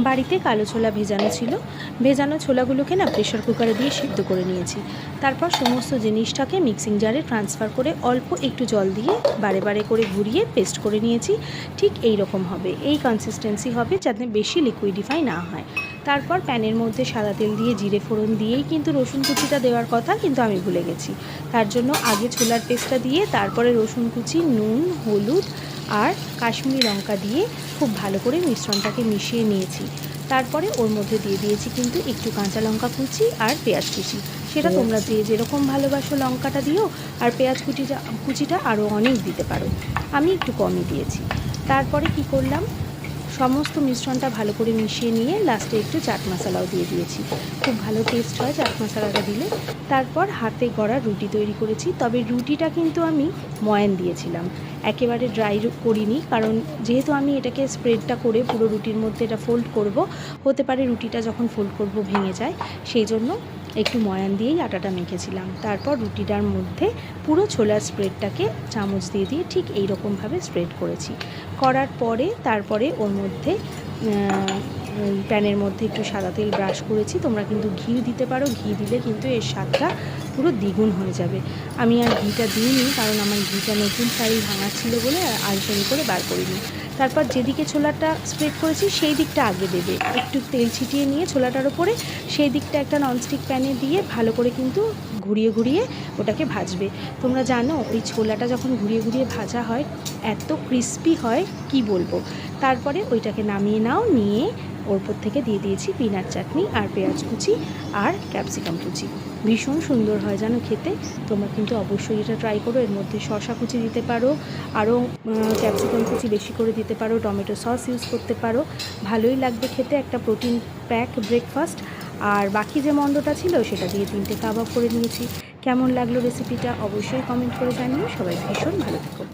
বাড়িতে কালো ছোলা ভেজানো ছিল, ভেজানো ছোলাগুলোকে না প্রেশার কুকারে দিয়ে সিদ্ধ করে নিয়েছি। তারপর সমস্ত জিনিসটাকে মিক্সিং জারে ট্রান্সফার করে অল্প একটু জল দিয়ে বারে বারে করে ঘুরিয়ে পেস্ট করে নিয়েছি। ঠিক এই রকম হবে, এই কনসিস্টেন্সি হবে, যাতে বেশি লিকুইডিফাই না হয়। তারপর প্যানের মধ্যে সাদা তেল দিয়ে জিরে ফোড়ন দিয়েই কিন্তু রসুন কুচিটা দেওয়ার কথা, কিন্তু আমি ভুলে গেছি। তার জন্য আগে ছোলার পেস্টটা দিয়ে তারপরে রসুন কুচি, নুন, হলুদ আর কাশ্মীরি লঙ্কা দিয়ে খুব ভালো করে মিশ্রণটাকে মিশিয়ে নিয়েছি। তারপরে ওর মধ্যে দিয়ে দিয়েছি কিন্তু একটু কাঁচা লঙ্কা কুচি আর পেঁয়াজ কুচি। সেটা তোমরা যে যেরকম ভালোবাসো লঙ্কাটা দিও, আর পেঁয়াজ কুচিটা আরও অনেক দিতে পারো, আমি একটু কমই দিয়েছি। তারপরে কি করলাম, সমস্ত মিশ্রণটা ভালো করে মিশিয়ে নিয়ে লাস্টে একটু চাট মশলাও দিয়ে দিয়েছি। খুব ভালো টেস্ট হয় চাট মশলাটা দিলে। তারপর হাতে গড়া রুটি তৈরি করেছি, তবে রুটিটা কিন্তু আমি ময়ান দিয়েছিলাম, একেবারে ড্রাই করিনি, কারণ যেহেতু আমি এটাকে স্প্রেডটা করে পুরো রুটির মধ্যে এটা ফোল্ড করব, হতে পারে রুটিটা যখন ফোল্ড করব ভেঙে যায়, সেই জন্য একটু ময়ান দিয়েই আটাটা মেখেছিলাম। তারপর রুটিটার মধ্যে পুরো ছোলার স্প্রেডটাকে চামচ দিয়ে দিয়ে ঠিক এই রকমভাবে স্প্রেড করেছি। করার পরে তারপরে ওর মধ্যে প্যানের মধ্যে একটু সাদা তেল ব্রাশ করেছি। তোমরা কিন্তু ঘি দিতে পারো, ঘি দিলে কিন্তু এর স্বাদটা পুরো দ্বিগুণ হয়ে যাবে। আমি আর ঘিটা দিইনি, কারণ আমার ঘিটা নতুন শাড়ি ভাঙা ছিল বলে আলসেমি করে বার করিনি। তারপর যেদিকে ছোলাটা স্প্রেড করেছি সেই দিকটা আগে দেবে, একটু তেল ছিটিয়ে নিয়ে ছোলাটার ওপরে সেই দিকটা একটা ননস্টিক প্যানে দিয়ে ভালো করে কিন্তু ঘুরিয়ে ঘুরিয়ে ওটাকে ভাজবে। তোমরা জানো ওই ছোলাটা যখন ঘুরিয়ে ঘুরিয়ে ভাজা হয় এত ক্রিস্পি হয় কি বলবো। তারপরে ওইটাকে নামিয়ে নাও, নিয়ে ওর উপর থেকে দিয়ে দিয়েছি পিনাট চাটনি আর পেঁয়াজ কুচি আর ক্যাপসিকাম কুচি। ভীষণ সুন্দর হয় জানো খেতে। তোমরা কিন্তু অবশ্যই এটা ট্রাই করো। এর মধ্যে শসা কুচি দিতে পারো, আরও ক্যাপসিকাম কুচি বেশি করে দিতে পারো, টমেটো সস ইউজ করতে পারো, ভালোই লাগবে খেতে। একটা প্রোটিন প্যাক ব্রেকফাস্ট। আর বাকি যে মন্ডটা ছিল সেটা দিয়ে 3টে কাবাব করে নিয়েছি। কেমন লাগলো রেসিপিটা অবশ্যই কমেন্ট করে জানিও। সবাই ভীষণ ভালো থেকো।